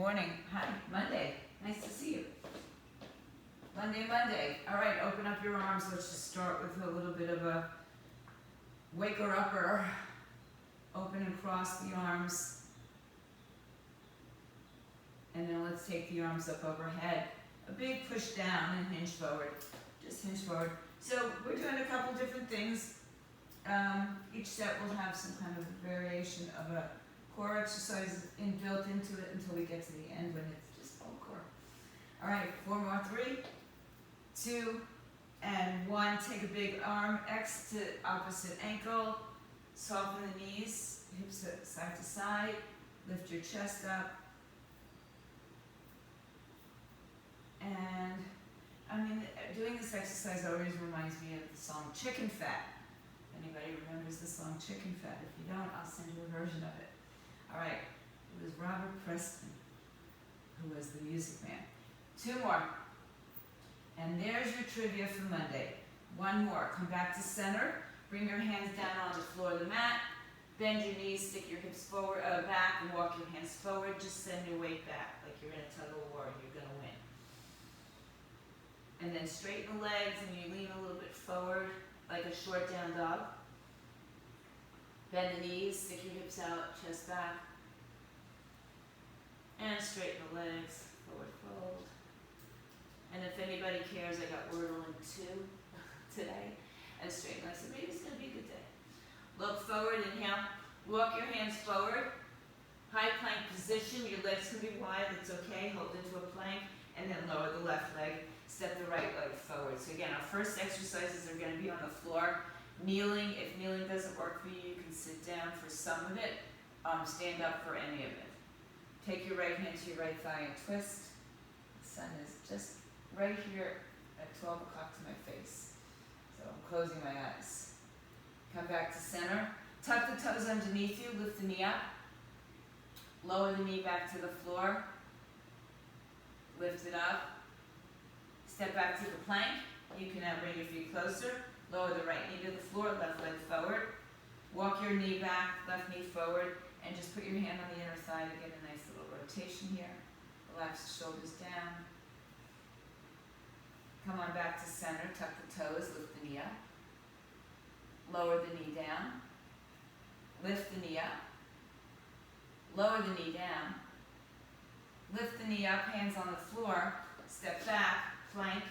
Morning. Hi. Monday. Nice to see you. Monday. All right, open up your arms. Let's just start with a little bit of a waker upper. Open and cross the arms. And then let's take the arms up overhead. A big push down and hinge forward. Just hinge forward. So we're doing a couple different things. Each set will have some kind of variation of a core exercise built into it until we get to the end when it's just all core. All right, 4 more. 3, 2, and 1. Take a big arm, X to opposite ankle. Soften the knees, hips side to side. Lift your chest up. And doing this exercise always reminds me of the song Chicken Fat. Anybody remembers the song Chicken Fat? If you don't, I'll send you a version of it. All right, it was Robert Preston who was the music man. 2 more. And there's your trivia for Monday. 1 more. Come back to center. Bring your hands down on the floor of the mat. Bend your knees, stick your hips forward, back, and walk your hands forward. Just send your weight back like you're in a tug of war and you're going to win. And then straighten the legs and you lean a little bit forward like a short down dog. Bend the knees, stick your hips out, chest back. And straighten the legs, forward fold. And if anybody cares, I got Wordle in 2 today. And straighten legs, so maybe it's going to be a good day. Look forward, inhale. Walk your hands forward. High plank position, your legs can be wide, that's okay. Hold into a plank, and then lower the left leg. Step the right leg forward. So again, our first exercises are going to be on the floor. Kneeling, if kneeling doesn't work for you, you can sit down for some of it. Stand up for any of it. Take your right hand to your right thigh and twist. The sun is just right here at 12 o'clock to my face. So I'm closing my eyes. Come back to center. Tuck the toes underneath you. Lift the knee up. Lower the knee back to the floor. Lift it up. Step back to the plank. You can now bring your feet closer. Lower the right knee to the floor, left leg forward. Walk your knee back, left knee forward, and just put your hand on the inner thigh to get a nice little rotation here. Relax the shoulders down. Come on back to center, tuck the toes, lift the knee up. Lower the knee down. Lift the knee up. Lower the knee down. Lift the knee up, hands on the floor. Step back, plank,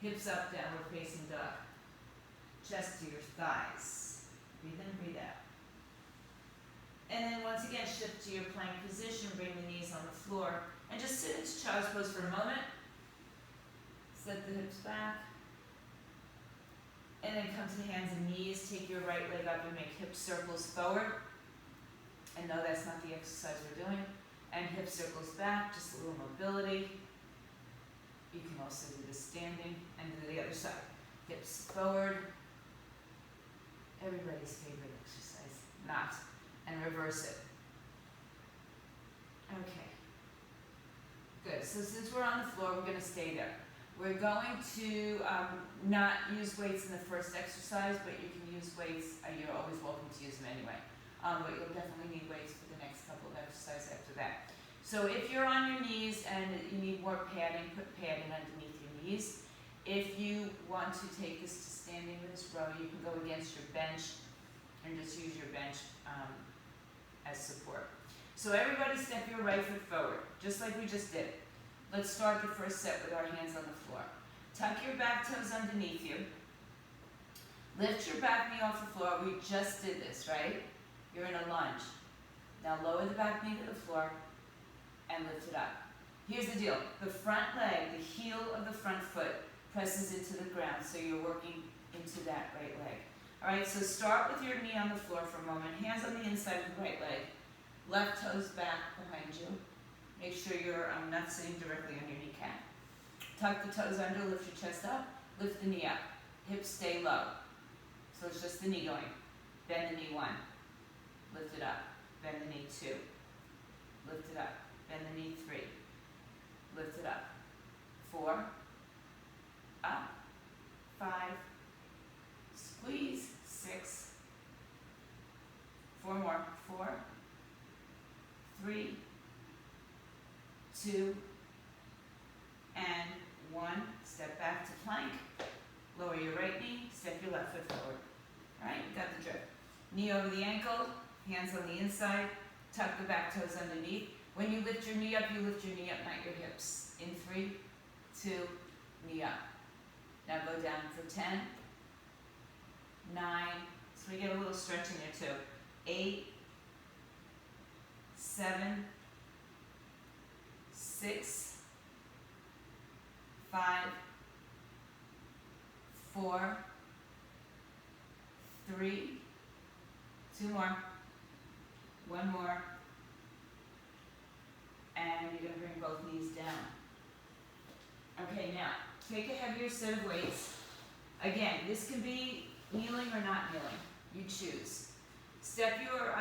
hips up, downward facing dog. Chest to your thighs. Breathe in, breathe out. And then once again, shift to your plank position. Bring the knees on the floor. And just sit into child's pose for a moment. Set the hips back. And then come to the hands and knees. Take your right leg up and make hip circles forward. And no, that's not the exercise we're doing. And hip circles back, just a little mobility. You can also do this standing and do the other side. Hips forward. Everybody's favorite exercise. Not. And reverse it. Okay. Good. So since we're on the floor, we're going to stay there. We're going to not use weights in the first exercise, but you can use weights. You're always welcome to use them anyway. But you'll definitely need weights for the next couple of exercises after that. So if you're on your knees and you need more padding, put padding underneath your knees. If you want to take this to standing with this row, you can go against your bench and just use your bench as support. So everybody step your right foot forward, just like we just did. Let's start the first set with our hands on the floor. Tuck your back toes underneath you. Lift your back knee off the floor. We just did this, right? You're in a lunge. Now lower the back knee to the floor and lift it up. Here's the deal. The front leg, the heel of the front foot, presses into the ground, so you're working into that right leg. All right, so start with your knee on the floor for a moment. Hands on the inside of the right leg. Left toes back behind you. Make sure you're not sitting directly on your kneecap. Tuck the toes under, lift your chest up, lift the knee up. Hips stay low. So it's just the knee going. Bend the knee 1. Lift it up. Bend the knee 2. Lift it up. Bend the knee 3. Lift it up. 4. Up. 5. Squeeze. 6. 4 more. 4. 3. 2, and 1. Step back to plank. Lower your right knee, step your left foot forward. Alright, you got the drift. Knee over the ankle, hands on the inside, tuck the back toes underneath. When you lift your knee up, you lift your knee up, not your hips. In 3, 2, knee up. Now go down for 10, 9, so we get a little stretch in there too. 8, 7, 6, 5, 4, 3, 2 more, 1 more, and you're going to bring both knees down. Okay, now, take a heavier set of weights. Again, this can be kneeling or not kneeling. You choose. Step your,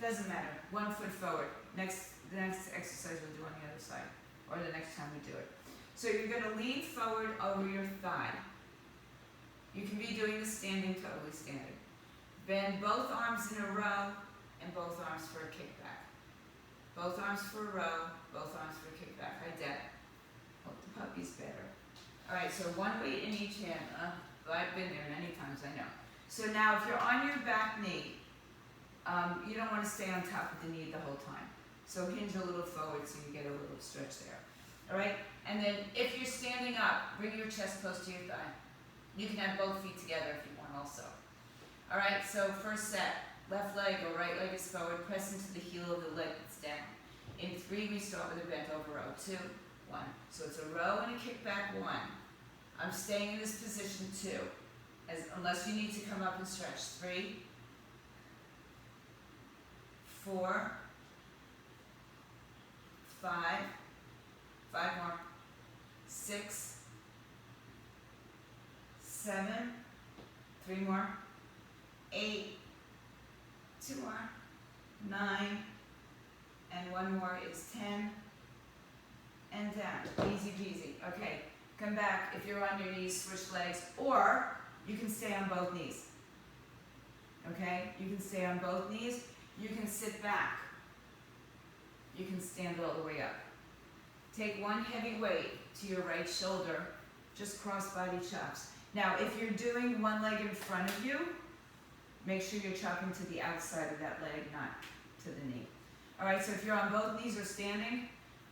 doesn't matter, 1 foot forward. The next exercise we'll do on the other side, or the next time we do it. So you're going to lean forward over your thigh. You can be doing the standing totally standing. Bend both arms in a row and both arms for a kickback. Both arms for a row, both arms for a kickback. Hi, Dad. Hope the puppy's better. All right, so 1 weight in each hand. I've been there many times, I know. So now if you're on your back knee, you don't want to stay on top of the knee the whole time. So hinge a little forward so you get a little stretch there. All right, and then if you're standing up, bring your chest close to your thigh. You can have both feet together if you want also. All right, so first set, left leg or right leg is forward, press into the heel of the leg that's down. In 3, we start with a bent over row. 2, 1. So it's a row and a kickback, 1. I'm staying in this position 2, unless you need to come up and stretch. 3, 4, 5, 5 more, 6, 7, 3 more, 8, 2 more, 9, and 1 more is 10, and down. Easy peasy. Okay, come back. If you're on your knees, switch legs, or you can stay on both knees. Okay, you can stay on both knees. You can sit back. You can stand all the way up. Take 1 heavy weight to your right shoulder, just cross body chops. Now, if you're doing 1 leg in front of you, make sure you're chopping to the outside of that leg, not to the knee. All right, so if you're on both knees or standing,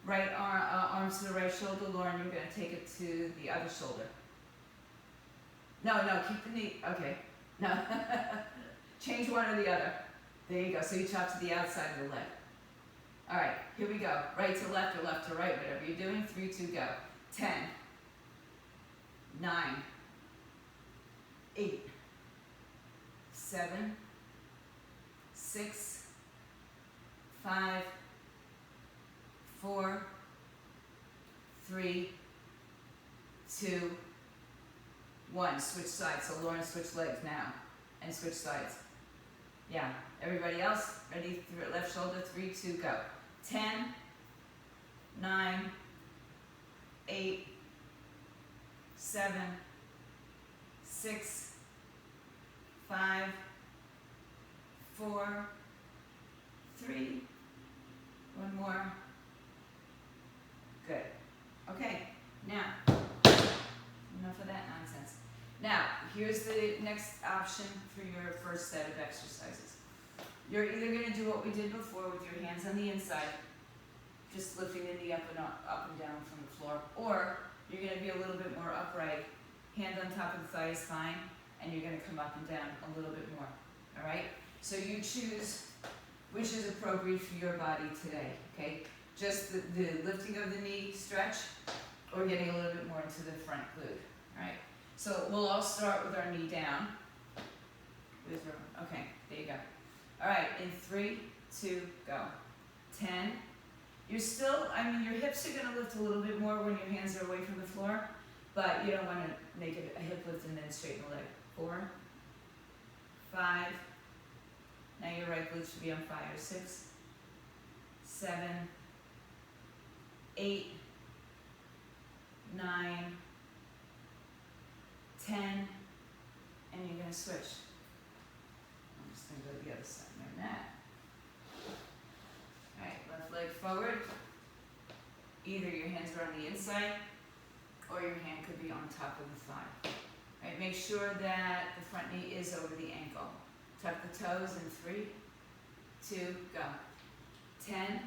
right arms to the right shoulder, Lauren, you're going to take it to the other shoulder. No, keep the knee, okay. No, change one or the other. There you go, so you chop to the outside of the leg. All right, here we go. Right to left or left to right, whatever you're doing. 3, 2, go. 10, 9, 8, 7, 6, 5, 4, 3, 2, 1. Switch sides. So Lauren, switch legs now. And switch sides. Yeah. Everybody else? Ready? Left shoulder. 3, 2, go. 10, 9, 8, 7, 6, 5, 4, 3, 1 more. Good. Okay, now, enough of that nonsense. Now, here's the next option for your first set of exercises. You're either going to do what we did before with your hands on the inside, just lifting the knee up and down from the floor, or you're going to be a little bit more upright, hand on top of the thigh is fine, and you're going to come up and down a little bit more, all right? So you choose which is appropriate for your body today, okay? Just the lifting of the knee stretch, or getting a little bit more into the front glute, all right? So we'll all start with our knee down. Okay, there you go. All right, in 3, 2, go. 10. You're still, your hips are going to lift a little bit more when your hands are away from the floor, but you don't want to make it a hip lift and then straighten the leg. 4, 5. Now your right glute should be on fire. 6, 7, 8, 9, 10, and you're going to switch. I'm just going to go to the other side like that. All right, left leg forward. Either your hands are on the inside, or your hand could be on top of the thigh. Right, make sure that the front knee is over the ankle. Tuck the toes in 3, 2, go. 10,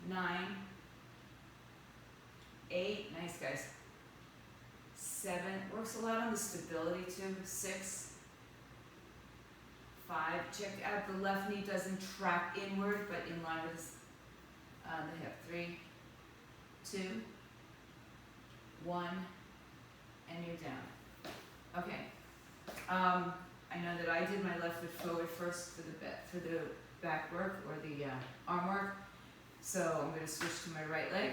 9, 8, nice guys. 7, works a lot on the stability too. 6, 5, check out the left knee doesn't track inward, but in line with the hip. 3, 2, 1, and you're down. Okay. I know that I did my left foot forward first for the back work or the arm work. So I'm going to switch to my right leg.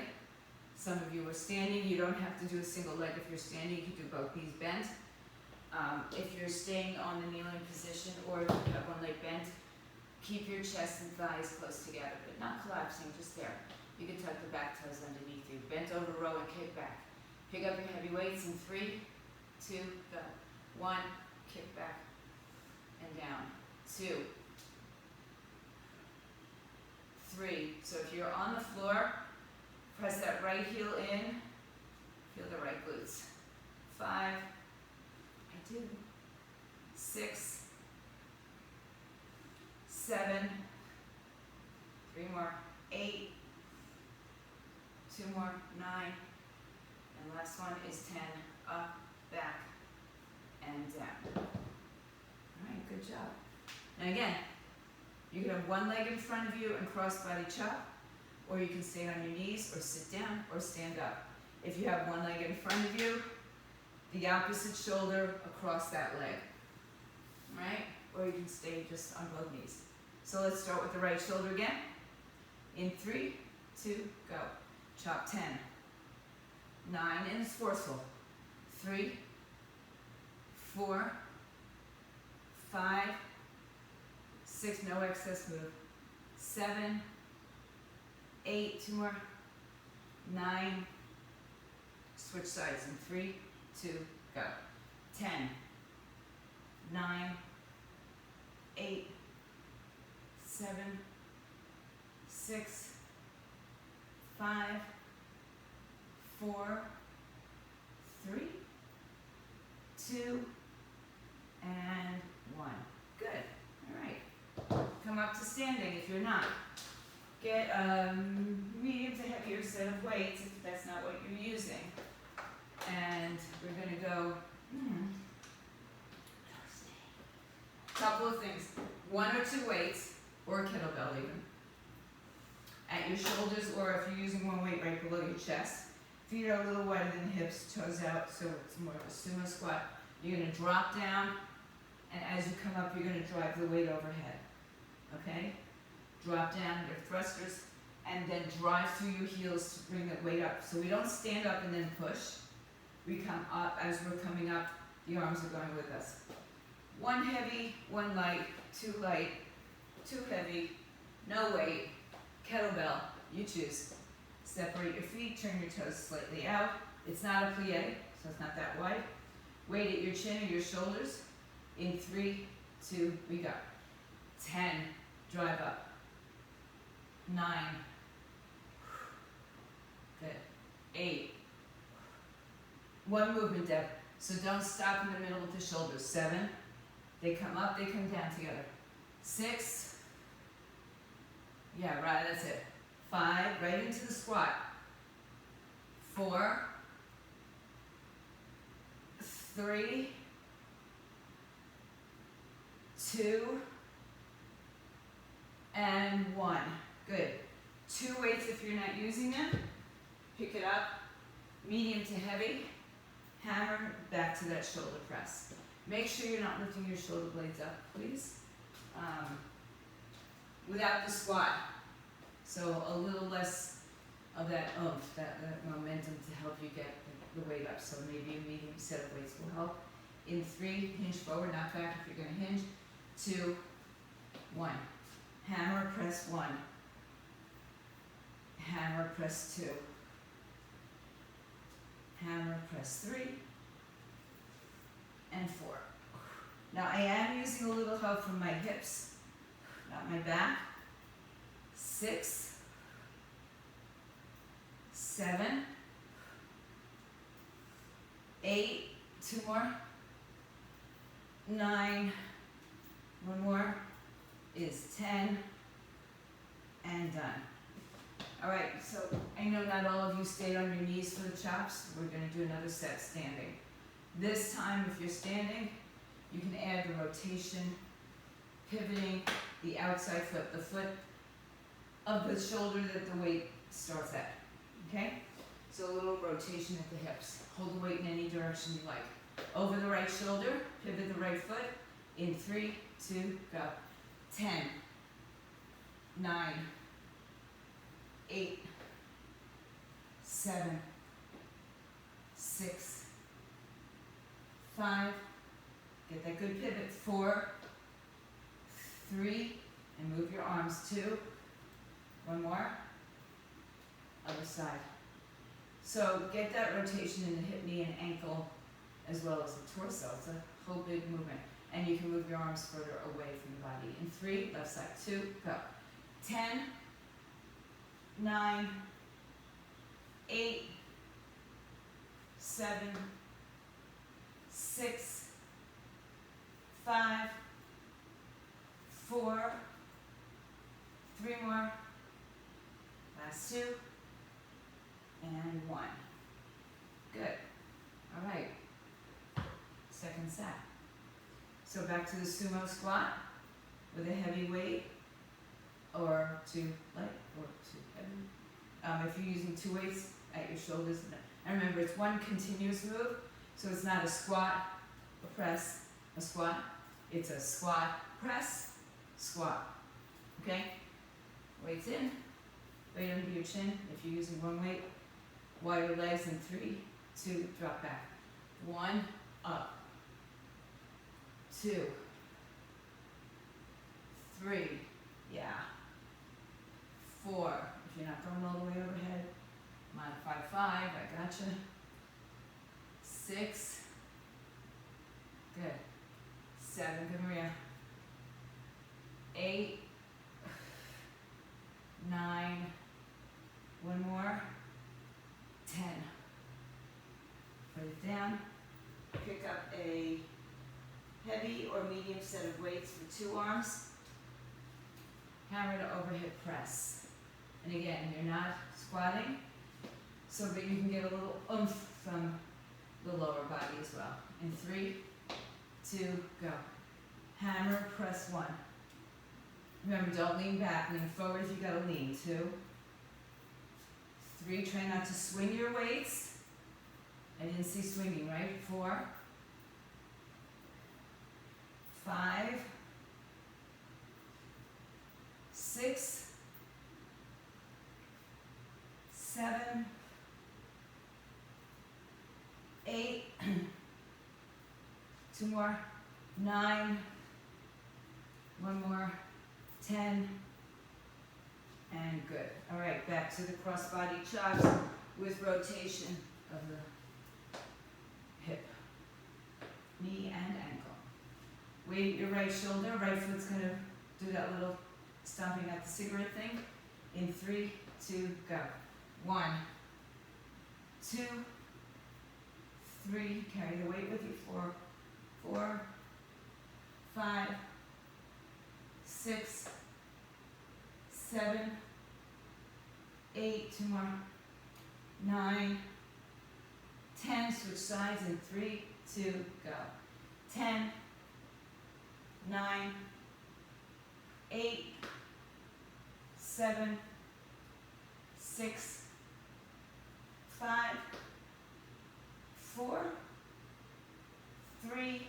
Some of you are standing. You don't have to do a single leg if you're standing. You can do both knees bent. If you're staying on the kneeling position or if you have one leg bent, keep your chest and thighs close together, but not collapsing, just there. You can tuck the back toes underneath you. Bent over row and kick back. Pick up your heavy weights in 3, 2, go. 1, kick back and down. 2, 3. So if you're on the floor, press that right heel in. Feel the right glutes. 5, I do. 6, 7, 3 more, 8, 2 more, 9, and last one is 10, up, back, and down. All right, good job. Now again, you can have one leg in front of you and cross-body chop, or you can stay on your knees, or sit down, or stand up. If you have one leg in front of you, the opposite shoulder across that leg, right? Or you can stay just on both knees. So let's start with the right shoulder again. In 3, 2, go. Chop 10, 9, and it's forceful. 3, 4, 5, 6, no excess move. 7, 8, 2 more, 9, switch sides in 3, 2, go. 10, 9, 8, 7, 6, 5, 4, 3, 2, and 1. Good. All right. Come up to standing if you're not. Get a medium to heavier set of weights if that's not what you're using. And we're going to go, couple of things. 1 or 2 weights, or a kettlebell even, at your shoulders, or if you're using one weight right below your chest. Feet are a little wider than the hips, toes out, so it's more of a sumo squat. You're going to drop down, and as you come up, you're going to drive the weight overhead. Okay? Drop down your thrusters, and then drive through your heels to bring the weight up. So we don't stand up and then push. We come up. As we're coming up, the arms are going with us. 1 heavy, 1 light, 2 light, 2 heavy, no weight, kettlebell, you choose. Separate your feet, turn your toes slightly out. It's not a plie, so it's not that wide. Weight at your chin or your shoulders. In 3, 2, we go. 10, drive up. 9, good. 8, 1 movement, Deb. So don't stop in the middle with the shoulders. 7, they come up, they come down together. 6, yeah, right, that's it. 5, right into the squat. 4, 3, 2, and 1. Good. 2 weights if you're not using them. Pick it up, medium to heavy. Hammer back to that shoulder press. Make sure you're not lifting your shoulder blades up, please. Without the squat. So a little less of that oomph, that momentum to help you get the weight up. So maybe a medium set of weights will help. In 3, hinge forward, not back if you're going to hinge. 2, 1. Hammer, press 1. Hammer, press 2. Hammer, press 3. And 4. Now I am using a little help from my hips, not my back. 6, 7, 8, 2 more, 9, 1 more is 10, and done. All right, so I know not all of you stayed on your knees for the chops. We're gonna do another set standing. This time, if you're standing, you can add the rotation, pivoting the outside foot, the foot of the shoulder that the weight starts at, okay? So a little rotation at the hips. Hold the weight in any direction you like. Over the right shoulder, pivot the right foot. In 3, 2, go. 10, 9, 8, 7, 6, 5, get that good pivot, 4, 3, and move your arms, 2, 1 more, other side. So get that rotation in the hip, knee, and ankle, as well as the torso. It's a whole big movement. And you can move your arms further away from the body. In 3, left side, 2, go. 10, 9, 8, 7, 6, 5, 4, 3 more, last 2, and 1. Good. All right. Second set. So back to the sumo squat with a heavy weight, or too light, or too heavy. If you're using 2 weights at your shoulders, and remember it's one continuous move, so it's not a squat, a press, a squat. It's a squat, press, squat. Okay? Weights in, weight under your chin if you're using 1 weight. Wider legs in 3, 2, drop back. 1, up. 2, 3, yeah. 4, if you're not going all the way overhead. Modify 5, I gotcha. 6, good. 7, good Maria. 8, 9, 1 more. 10. Put it down. Pick up a heavy or medium set of weights for 2 arms. Hammer to overhead press. And again, you're not squatting, so that you can get a little oomph from the lower body as well. In 3, 2, go. Hammer, press 1. Remember, don't lean back. Lean forward if you gotta lean. 2, 3, try not to swing your weights. I didn't see swinging, right? 4, 5, 6, 7, 8, 2 more, 9, 1 more, 10, and good. All right, back to the cross-body chops with rotation of the hip, knee, and ankle. Weight your right shoulder, right foot's gonna do that little stomping at the cigarette thing. In 3, 2, go. 1, 2, 3, carry the weight with you. 4, 4, 5, 6, 7, 8, 2 more, 9, 10, switch sides in 3, 2, go. 10, 9, 8, 7, 6, 5, 4, 3,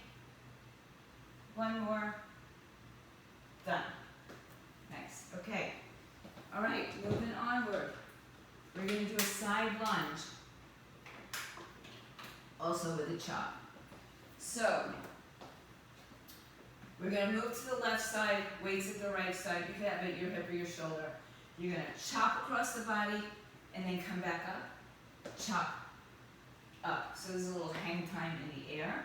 1 more, done. Nice, okay. All right, moving onward. We're gonna do a side lunge, also with a chop. So, we're gonna move to the left side, weights at the right side. You can have it at your hip or your shoulder. You're gonna chop across the body and then come back up, chop up. So there's a little hang time in the air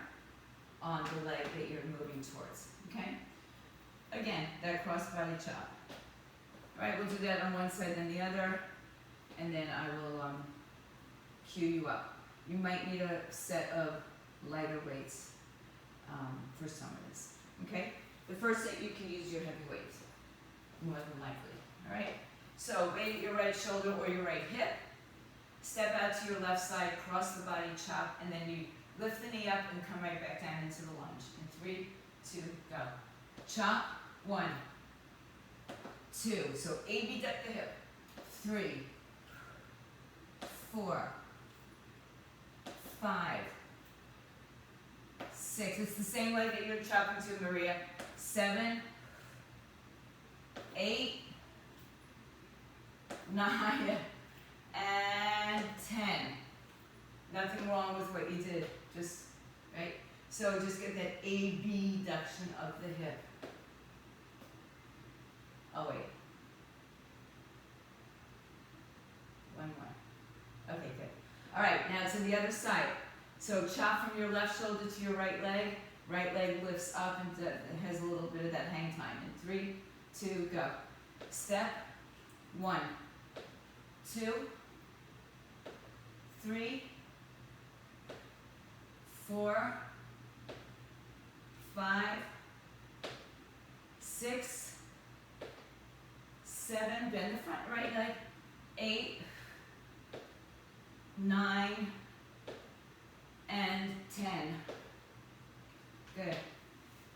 on the leg that you're moving towards, okay? Again, that cross body chop. All right, we'll do that on one side then the other, and then I will cue you up. You might need a set of lighter weights for some of this, okay? The first set you can use your heavy weights, more than likely, all right? So weight your right shoulder or your right hip. Step out to your left side, cross the body, chop, and then you lift the knee up and come right back down into the lunge. In 3, 2, go. Chop, 1, 2. So AB duck the hip. 3, 4, 5, 6. It's the same leg that you're chopping to, Maria. 7, 8, 9, and 10. Nothing wrong with what you did, just, right? So just get that AB duction of the hip. Oh wait. One more. Okay, good. All right, now to the other side. So chop from your left shoulder to your right leg. Right leg lifts up and has a little bit of that hang time. In 3, 2, go. Step, 1, 2, 3, 4, 5, 6, 7, bend the front right leg, 8, 9, and 10. Good.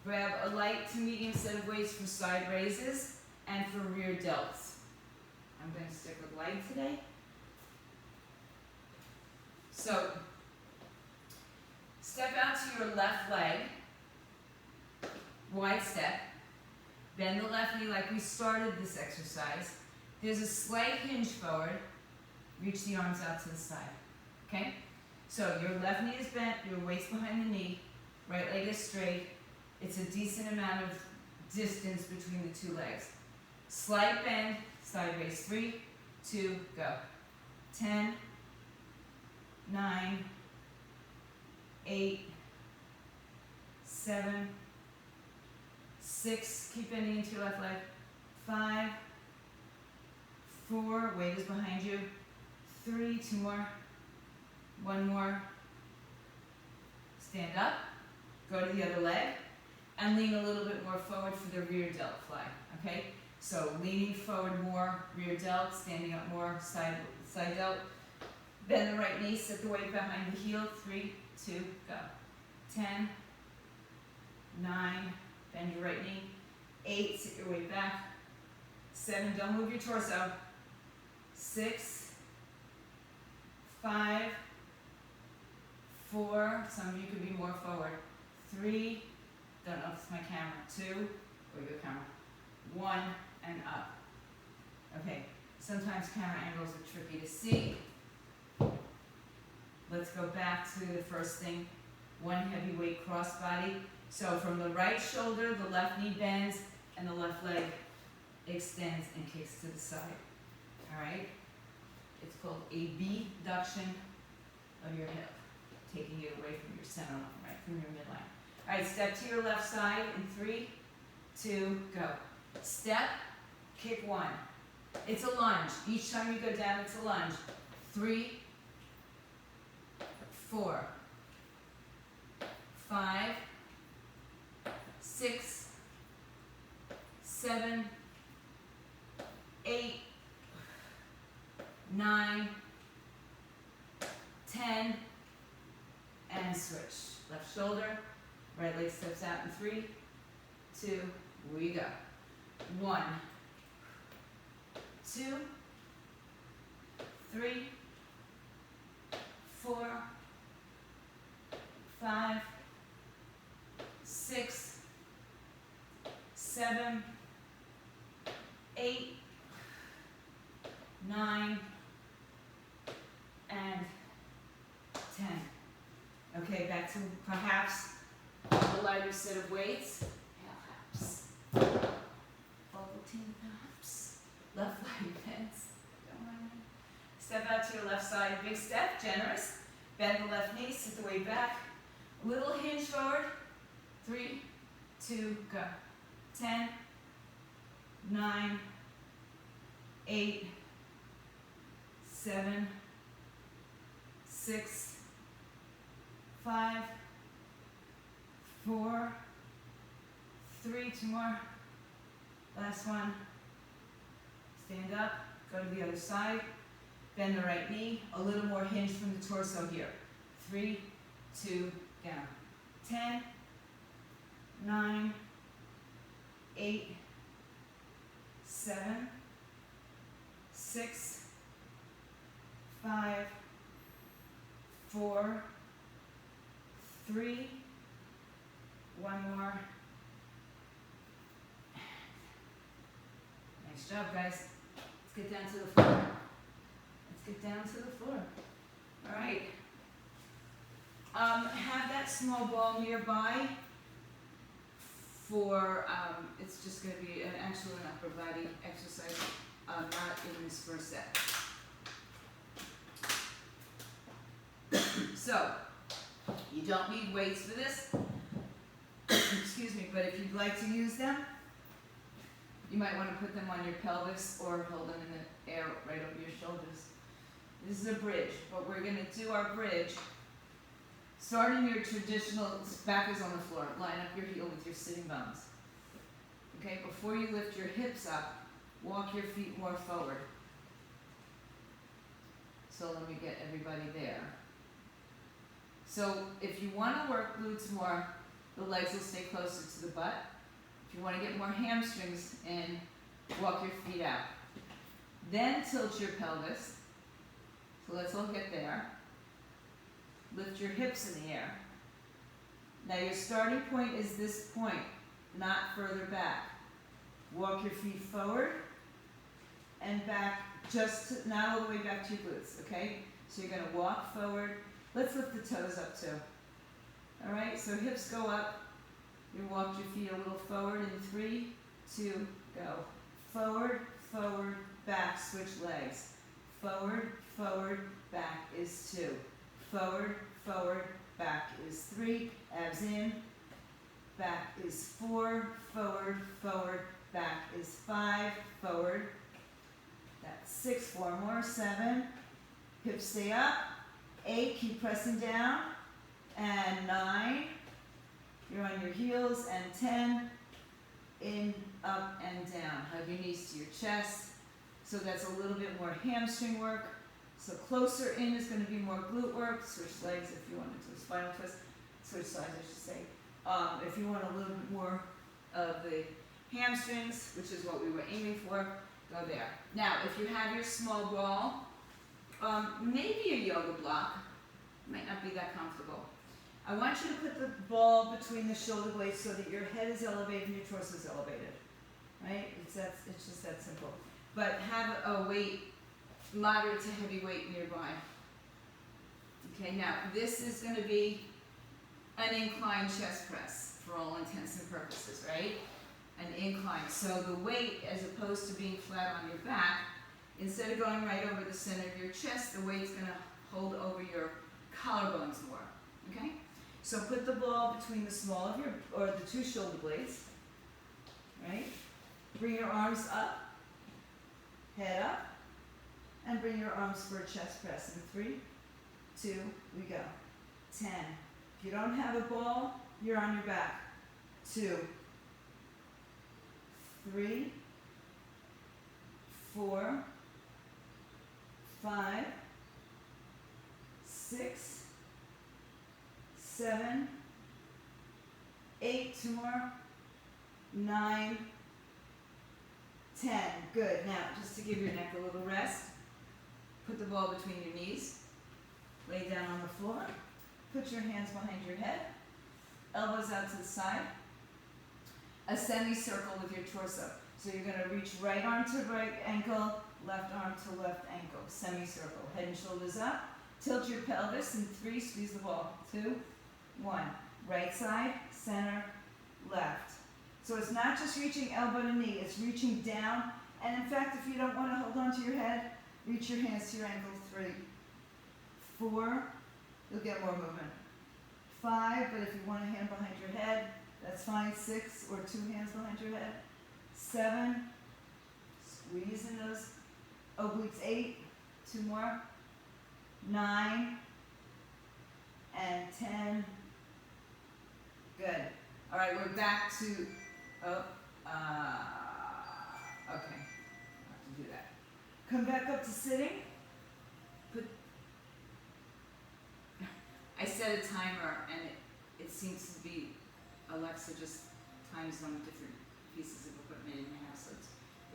Grab a light to medium set of weights for side raises and for rear delts. I'm going to stick with light today. So, step out to your left leg, wide step, bend the left knee like we started this exercise. There's a slight hinge forward, reach the arms out to the side, okay? So your left knee is bent, your weight's behind the knee, right leg is straight. It's a decent amount of distance between the two legs. Slight bend, side raise, 3, 2, go. 10, 9, 8, 7, 6, keep bending into your left leg, 5, 4, weight is behind you, 3, 2 more, 1 more, stand up, go to the other leg, and lean a little bit more forward for the rear delt fly, okay? So leaning forward more, rear delt, standing up more, side delt. Bend the right knee, sit the weight behind the heel, 3, 2, go. 10, 9, bend your right knee, 8, sit your weight back, 7, don't move your torso, 6, 5, 4, some of you could be more forward, 3, don't know if it's my camera, 2, or your camera, 1, and up. Okay, sometimes camera angles are tricky to see. Let's go back to the first thing, one heavy weight cross body. So from the right shoulder, the left knee bends, and the left leg extends and kicks to the side. All right? It's called abduction of your hip, taking it away from your center line, right, from your midline. All right, step to your left side in 3, 2, go. Step, kick 1. It's a lunge. Each time you go down, it's a lunge. 3, 4, 5, 6, 7, 8, 9, 10, and switch. Left shoulder, right leg steps out in 3, 2, we go. 1, 2, 3, 4, 5, 6, 7, 8, 9, and 10. Okay, back to perhaps a lighter set of weights. Perhaps. Ovaltine, perhaps. Left leg bends. Don't mind me. Step out to your left side, big step, generous. Bend the left knee, sit the weight back. Little hinge forward. 3, 2, go. 10, 9, 8, 7, 6, 5, 4, 3, 2 more. Last one. Stand up, go to the other side. Bend the right knee, a little more hinge from the torso here. 3, 2, down. 10, 9, 8, 7, 6, 5, 4, 3, one more. Nice job, guys. Let's get down to the floor. Let's get down to the floor. All right. Have that small ball nearby for, it's just going to be an upper body exercise, not in this first set. So, you don't need weights for this, excuse me, but if you'd like to use them, you might want to put them on your pelvis or hold them in the air right over your shoulders. This is a bridge, but we're going to do our bridge starting your traditional, back is on the floor, line up your heel with your sitting bones. Okay, before you lift your hips up, walk your feet more forward. So let me get everybody there. So if you want to work glutes more, the legs will stay closer to the butt. If you want to get more hamstrings in, walk your feet out. Then tilt your pelvis. So let's all get there. Lift your hips in the air. Now your starting point is this point, not further back. Walk your feet forward and back, not all the way back to your glutes, okay? So you're going to walk forward. Let's lift the toes up too. All right, so hips go up. You walk your feet a little forward in 3, 2, go. Forward, forward, back, switch legs. Forward, forward, back is 2. Forward, forward, back is 3. Abs in, back is 4. Forward, forward, back is 5. Forward, that's 6. 4 more, 7. Hips stay up. 8, keep pressing down. And 9, you're on your heels. And 10, in, up, and down. Hug your knees to your chest. So that's a little bit more hamstring work. So closer in is going to be more glute work. Switch legs if you want to do a spinal twist. Switch sides, I should say. If you want a little bit more of the hamstrings, which is what we were aiming for, go there. Now, if you have your small ball, maybe a yoga block, might not be that comfortable. I want you to put the ball between the shoulder blades so that your head is elevated and your torso is elevated. Right? It's just that simple. But have a weight, moderate to heavy weight nearby. Okay, now this is going to be an incline chest press for all intents and purposes, right? An incline. So the weight, as opposed to being flat on your back, instead of going right over the center of your chest, the weight's going to hold over your collarbones more. Okay? So put the ball between the small of your, or the 2 shoulder blades. Right? Bring your arms up, head up, and bring your arms for a chest press. In 3, 2, we go. 10. If you don't have a ball, you're on your back. 2, 3, 4, 5, 6, 7, 8, 2 more, 9, 10. Good. Now, just to give your neck a little rest, put the ball between your knees, lay down on the floor, put your hands behind your head, elbows out to the side, a semicircle with your torso. So you're going to reach right arm to right ankle, left arm to left ankle, semicircle. Head and shoulders up. Tilt your pelvis in 3, squeeze the ball. 2, 1. Right side, center, left. So it's not just reaching elbow to knee, it's reaching down. And in fact, if you don't want to hold on to your head, reach your hands to your ankle. 3, 4, you'll get more movement. 5, but if you want a hand behind your head, that's fine. 6, or 2 hands behind your head. 7, squeeze in those obliques. 8, 2 more. 9, and 10. Good. All right, we're back to, okay. I'll have to do that. Come back up to sitting. I set a timer and it seems to be, Alexa just times on different pieces of equipment in the house. So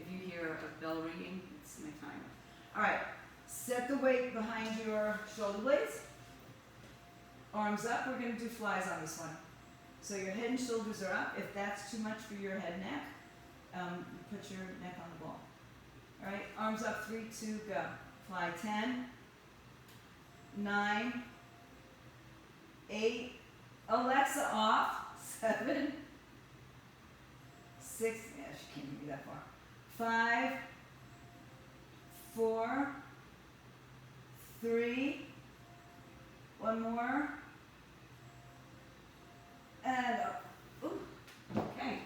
if you hear a bell ringing, it's my timer. All right, set the weight behind your shoulder blades. Arms up, we're gonna do flies on this one. So your head and shoulders are up. If that's too much for your head and neck, put your neck on the ball. All right, arms up, 3, 2, go. Fly, 10, 9, 8, Alexa off, 7, 6, yeah, she can't be that far. 5, 4, 3, one more, and up. Ooh, okay.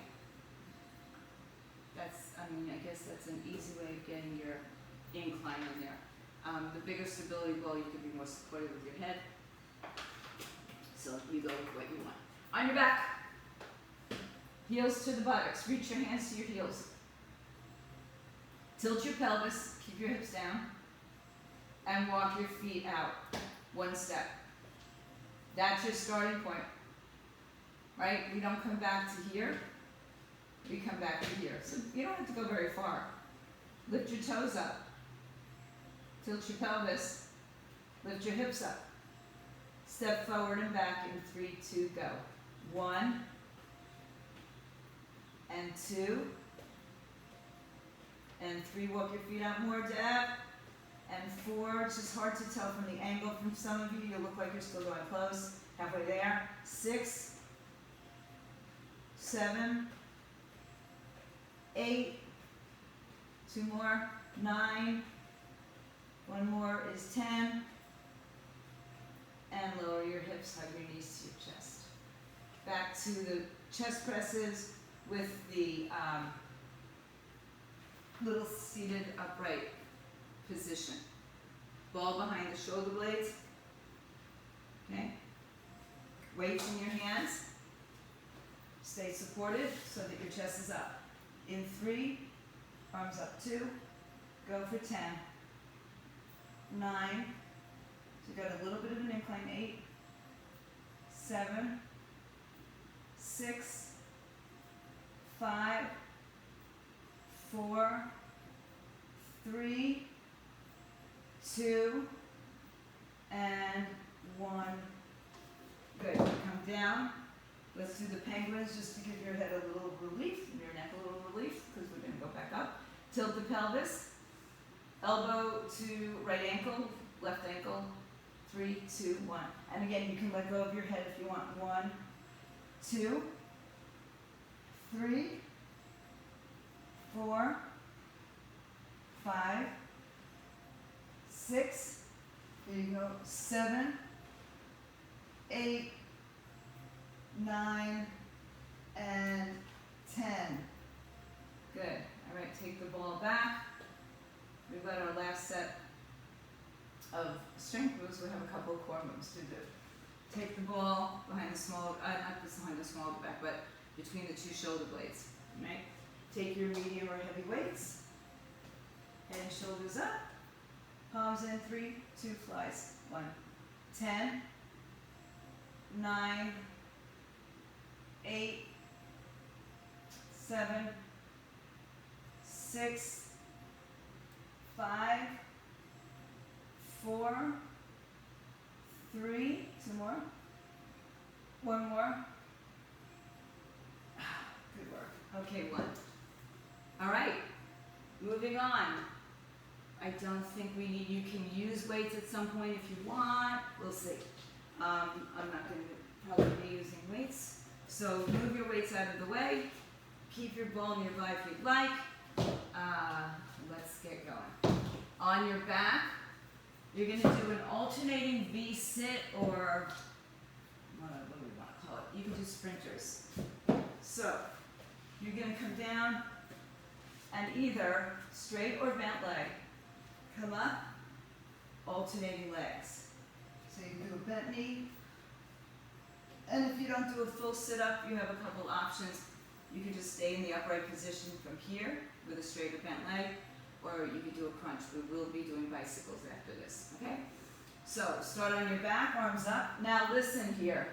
I guess that's an easy way of getting your incline in there. The bigger stability ball, you can be more supportive with your head. So you go with what you want. On your back, heels to the buttocks. Reach your hands to your heels. Tilt your pelvis, keep your hips down, and walk your feet out one step. That's your starting point, right? We don't come back to here, we come back to here. So you don't have to go very far. Lift your toes up, tilt your pelvis, lift your hips up. Step forward and back in 3, 2, go. 1, and 2, and 3, walk your feet out more, dab, and 4, it's just hard to tell from the angle from some of you, you look like you're still going close, halfway there. 6, 7, 8, 2 more, 9, one more is 10, and lower your hips, hug your knees to your chest. Back to the chest presses with the little seated upright position. Ball behind the shoulder blades. Okay? Weights in your hands. Stay supported so that your chest is up. In 3, arms up 2, go for 10, 9, so you got a little bit of an incline, 8, 7, 6, 5, 4, 3, 2, and 1. Good. Come down. Let's do the penguins just to give your head a little relief, and your neck a little relief, because we're going to go back up. Tilt the pelvis. Elbow to right ankle, left ankle. 3, 2, 1. And again, you can let go of your head if you want. 1, 2, 3, 4, 5, 6, there you go, 7, 8, 9, and 10. Good. All right, take the ball back. We've got our last set of strength moves. We have a couple of core moves to do. Take the ball behind the small, not behind the small of the back, but between the 2 shoulder blades. Right? Take your medium or heavy weights. Head and shoulders up. Palms in, 3, 2, flies. 1, 10, 9, 8, 7, 6, 5, 4, 3, 2 more, 1 more. Good work. Okay, 1. All right, moving on. I don't think we need, you can use weights at some point if you want. We'll see. I'm not going to probably be using weights. So move your weights out of the way. Keep your ball nearby if you'd like. Let's get going. On your back, you're going to do an alternating V-sit, or what do we want to call it? You can do sprinters. So you're going to come down and either straight or bent leg. Come up, alternating legs. So you can do a bent knee And if you don't do a full sit-up, you have a couple options. You can just stay in the upright position from here with a straighter bent leg, or you could do a crunch. We will be doing bicycles after this, okay? So start on your back, arms up. Now listen here.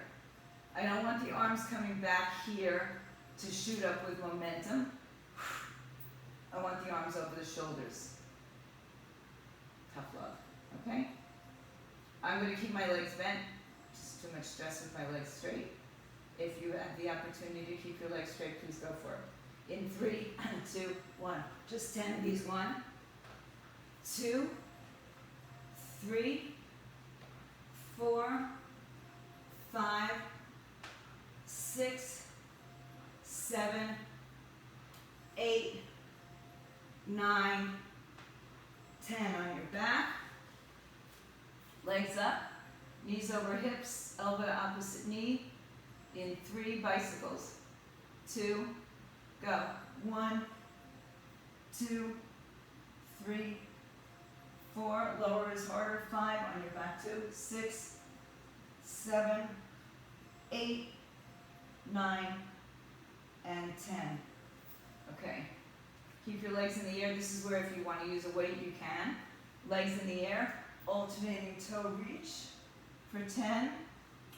I don't want the arms coming back here to shoot up with momentum. I want the arms over the shoulders. Tough love, okay? I'm going to keep my legs bent. Just too much stress with my legs straight. If you have the opportunity to keep your legs straight, please go for it. In 3, 2, 1. Just 10 of these. 1, 2, 3, 4, 5, 6, 7, 8, 9, 10 on your back. Legs up, knees over hips, elbow to opposite knee. In 3 bicycles. 2, go. 1, 2, 3, 4. Lower is harder. 5 on your back. 2, 6, 7, 8, 9, and 10. Okay. Keep your legs in the air. This is where if you want to use a weight, you can. Legs in the air. Alternating toe reach for 10.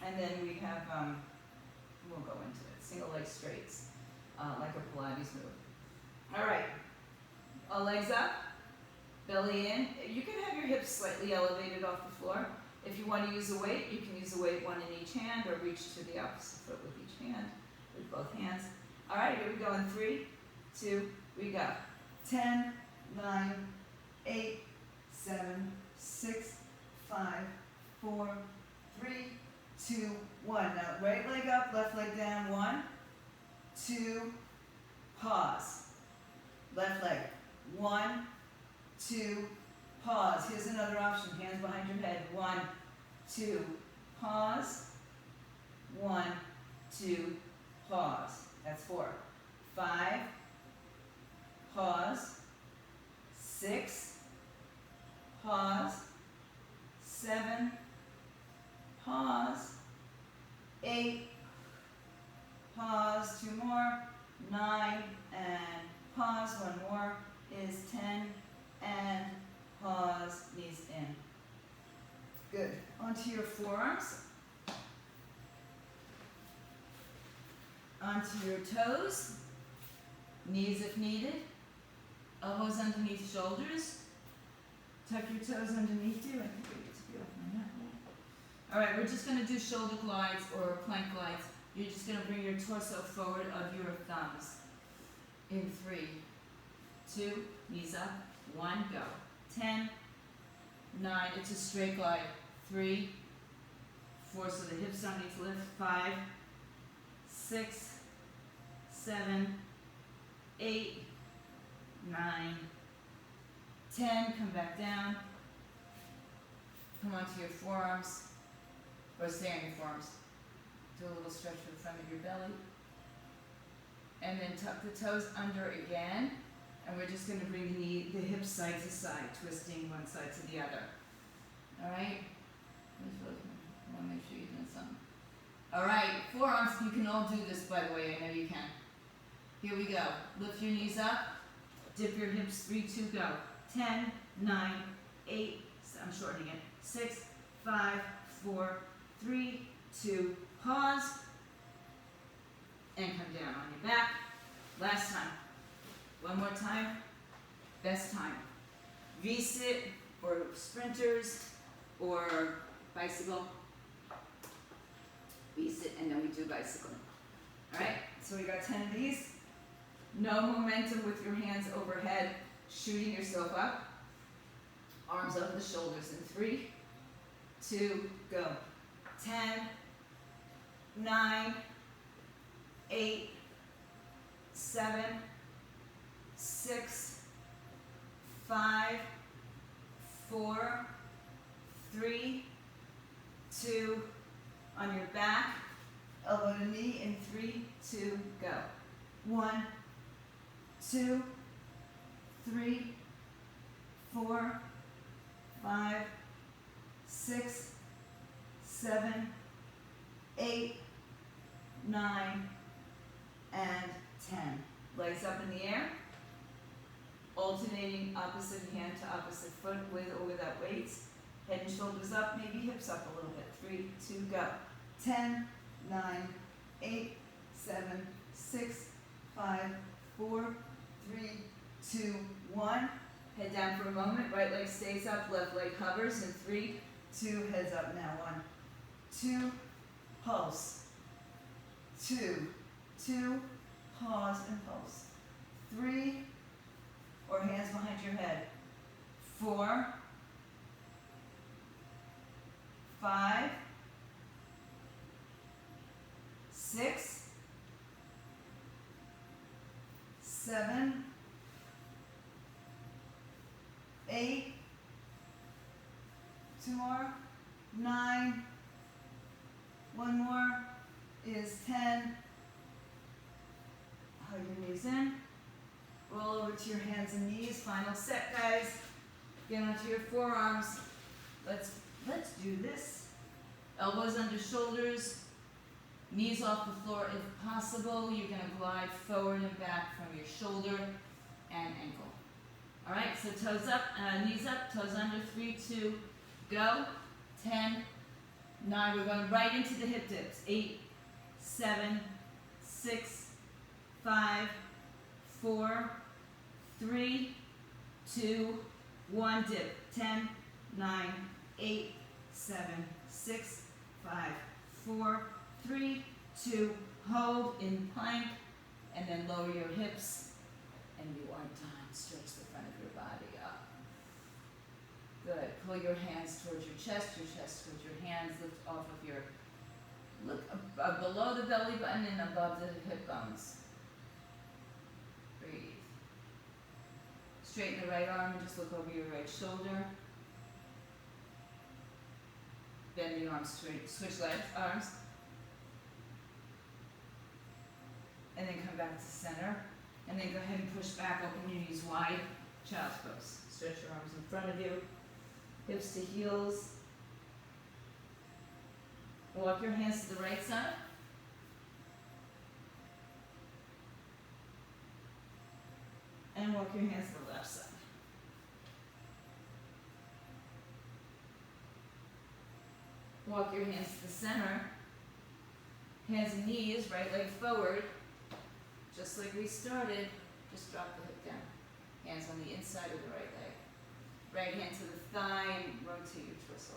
And then we have, we'll go into it. Single leg straights, like a Pilates move. All right. Legs up, belly in. You can have your hips slightly elevated off the floor. If you want to use a weight, you can use a weight, one in each hand, or reach to the opposite foot with each hand, with both hands. All right, here we go in 3, 2, we go. 10, 9, 8, 7, 6, 5, 4, 3, 2, 1. Now right leg up, left leg down. 1, 2, pause. Left leg. 1, 2, pause. Here's another option. Hands behind your head. 1, 2, pause. 1, 2, pause. That's 4. 5, pause. 6, pause. 7, pause. 8, pause. 2 more. 9, and pause. 1 more is 10, and pause. Knees in. Good. Onto your forearms. Onto your toes. Knees if needed. Elbows underneath shoulders. Tuck your toes underneath you. I think I get to be off my mat. All right, we're just going to do shoulder glides or plank glides. You're just going to bring your torso forward of your thumbs. In 3, 2, knees up. 1, go. 10, 9, it's a straight glide. 3, 4, so the hips don't need to lift. 5, 6, 7, 8, 9, 10, come back down. Come onto your forearms, or stay on your forearms. Do a little stretch for the front of your belly. And then tuck the toes under again. And we're just going to bring the hips side to side, twisting one side to the other. All right? I want to make sure you're doing something. All right, forearms, you can all do this, by the way, I know you can. Here we go. Lift your knees up, dip your hips, 3, 2, go. 10, 9, 8, I'm shortening it. 6, 5, 4, 3, 2, pause, and come down on your back. Last time. One more time. Best time. V-sit, or sprinters, or bicycle. V-sit, and then we do bicycle. All right, so we got 10 of these. No momentum with your hands overhead, shooting yourself up. Arms over the shoulders in 3, 2, go. 10, 9, 8, 7, 6, 5, 4, 3, 2, on your back, elbow to knee in 3, 2, go. 1, 2, 3, 4, 5, 6, 7, 8, 9, and 10. Legs up in the air, alternating opposite hand to opposite foot with or without weights. Head and shoulders up, maybe hips up a little bit. 3, 2, go. 10, 9, 8, 7, 6, 5, 4, 3, 2, 1. Head down for a moment, right leg stays up, left leg hovers, and 3, 2, heads up now. 1, 2, pulse. 2, 2, pause and pulse. 3, or hands behind your head. 4, 5, 6, 7, 8, 2 more, 9, 1 more is 10. Hug your knees in, roll over to your hands and knees. Final set, guys. Get onto your forearms. Let's do this. Elbows under shoulders, knees off the floor if possible. You're gonna glide forward and back from your shoulder and ankle. All right, so toes up, knees up, toes under. 3, 2, go. 10, 9. We're going right into the hip dips. 8, 7, 6, 5, 4, 3, 2, 1. Dip. 10, 9, 8, 7, 6, 5, 4, 3, 2. Hold in plank, and then lower your hips, and you are done. Stretch the front of your body up. Good. Pull your hands towards your chest towards your hands. Lift off of your, look below the belly button and above the hip bones. Breathe. Straighten the right arm and just look over your right shoulder. Bend the arms straight. Switch legs, arms. And then come back to center. And then go ahead and push back, open your knees wide, child's pose. Stretch your arms in front of you, hips to heels. Walk your hands to the right side. And walk your hands to the left side. Walk your hands to the center. Hands and knees, right leg forward. Just like we started, just drop the hip down. Hands on the inside of the right leg. Right hand to the thigh and rotate your torso.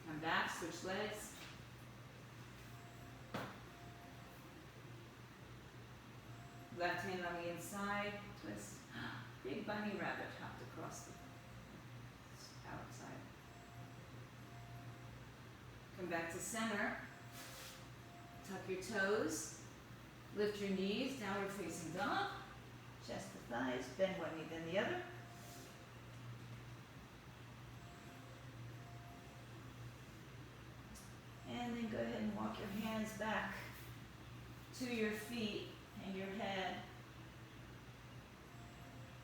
Come back, switch legs. Left hand on the inside, twist. Big bunny rabbit hopped across the outside. Come back to center. Tuck your toes. Lift your knees, downward facing dog. Chest to thighs, bend one knee then the other. And then go ahead and walk your hands back to your feet and your head.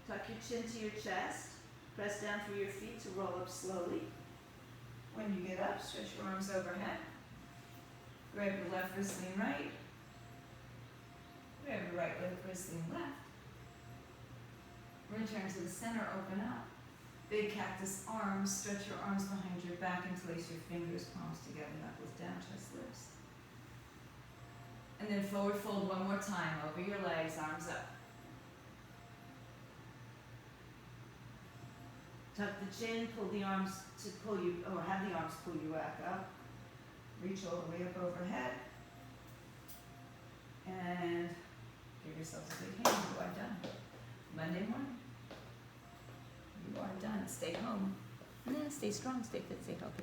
Tuck your chin to your chest. Press down through your feet to roll up slowly. When you get up, stretch your arms overhead. Grab your left wrist, lean right. Grab your right leg, wrist, lean left. Return to the center, open up. Big cactus arms, stretch your arms behind your back and place your fingers, palms together, knuckles down, chest lifts. And then forward fold one more time, over your legs, arms up. Tuck the chin, pull the arms to pull you, or have the arms pull you back up. Reach all the way up overhead. And give yourselves a big hand. You are done. Monday morning. You are done. Stay home. Stay strong, stay fit, stay healthy.